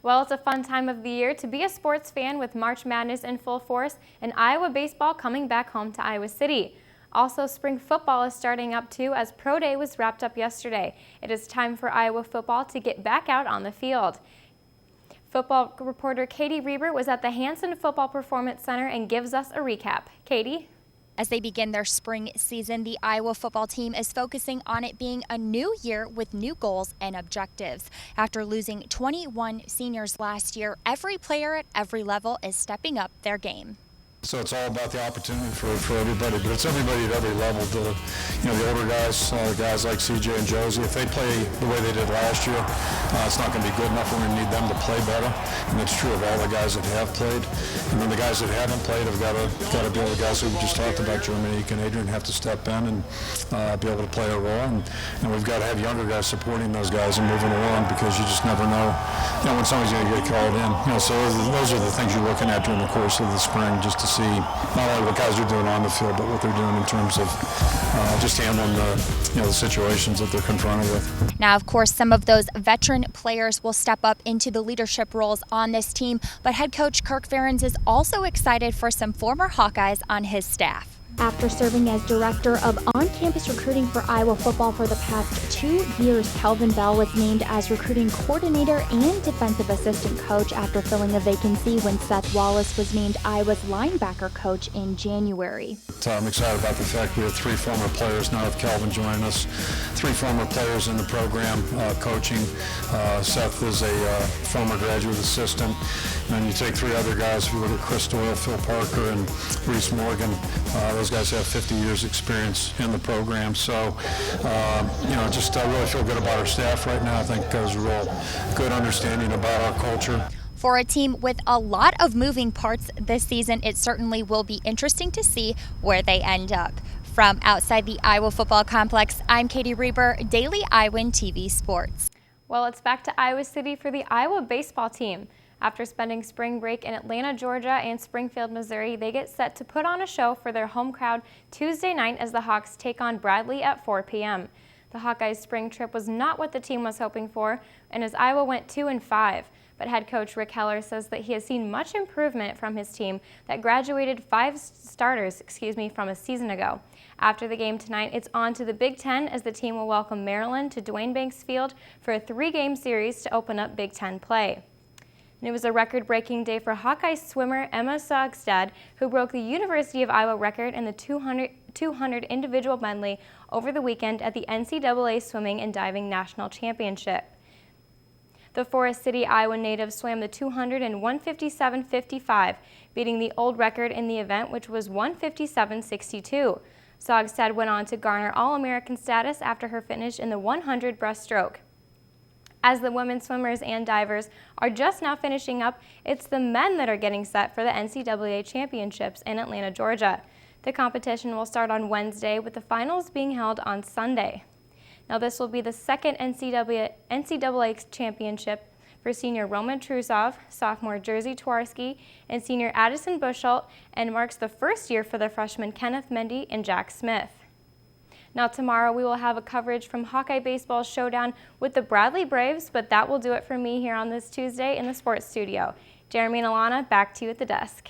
Well, it's a fun time of the year to be a sports fan with March Madness in full force and Iowa baseball coming back home to Iowa City. Also, spring football is starting up too as Pro Day was wrapped up yesterday. It is time for Iowa football to get back out on the field. Football reporter Katie Reber was at the Hanson Football Performance Center and gives us a recap. Katie? As they begin their spring season, the Iowa football team is focusing on it being a new year with new goals and objectives. After losing 21 seniors last year, every player at every level is stepping up their game. So it's all about the opportunity for everybody, but it's everybody at every level. The older guys, guys like CJ and Josie, if they play the way they did last year, it's not going to be good enough. We're going to need them to play better, and that's true of all the guys that have played. And then the guys that haven't played have got to be able. The guys who we just talked about, Germany and Adrian, have to step in and be able to play a role. And we've got to have younger guys supporting those guys and moving along, because you just never know, when somebody's going to get called in. So those are the things you're looking at during the course of the spring, just to see not only what guys are doing on the field, but what they're doing in terms of just handling the situations that they're confronted with. Now, of course, some of those veteran players will step up into the leadership roles on this team, but head coach Kirk Ferentz is also excited for some former Hawkeyes on his staff. After serving as director of on-campus recruiting for Iowa football for the past 2 years, Kelvin Bell was named as recruiting coordinator and defensive assistant coach after filling a vacancy when Seth Wallace was named Iowa's linebacker coach in January. I'm excited about the fact we have 3 former players now with Kelvin joining us. 3 former players in the program coaching. Seth is a former graduate assistant. And you take 3 other guys, if you look at Chris Doyle, Phil Parker, and Reese Morgan, those guys have 50 years experience in the program. So, I really feel good about our staff right now. I think there's a real good understanding about our culture. For a team with a lot of moving parts this season, it certainly will be interesting to see where they end up. From outside the Iowa football complex, I'm Katie Reber, Daily Iowan TV Sports. Well, it's back to Iowa City for the Iowa baseball team. After spending spring break in Atlanta, Georgia and Springfield, Missouri, they get set to put on a show for their home crowd Tuesday night as the Hawks take on Bradley at 4 p.m. The Hawkeyes' spring trip was not what the team was hoping for, and as Iowa went 2-5. But head coach Rick Heller says that he has seen much improvement from his team that graduated 5 starters from a season ago. After the game tonight, it's on to the Big Ten as the team will welcome Maryland to Duane Banks Field for a 3-game series to open up Big Ten play. And it was a record-breaking day for Hawkeye swimmer Emma Sogstad, who broke the University of Iowa record in the 200 individual medley over the weekend at the NCAA Swimming and Diving National Championship. The Forest City, Iowa native swam the 200 in 157.55, beating the old record in the event, which was 157.62. Sogstad went on to garner All-American status after her finish in the 100 breaststroke. As the women swimmers and divers are just now finishing up, it's the men that are getting set for the NCAA championships in Atlanta, Georgia. The competition will start on Wednesday, with the finals being held on Sunday. Now, this will be the second NCAA championship for senior Roman Trusov, sophomore Jersey Twarski, and senior Addison Bushelt, and marks the first year for the freshmen Kenneth Mendy and Jack Smith. Now, tomorrow we will have a coverage from Hawkeye Baseball showdown with the Bradley Braves, but that will do it for me here on this Tuesday in the sports studio. Jeremy and Alana, back to you at the desk.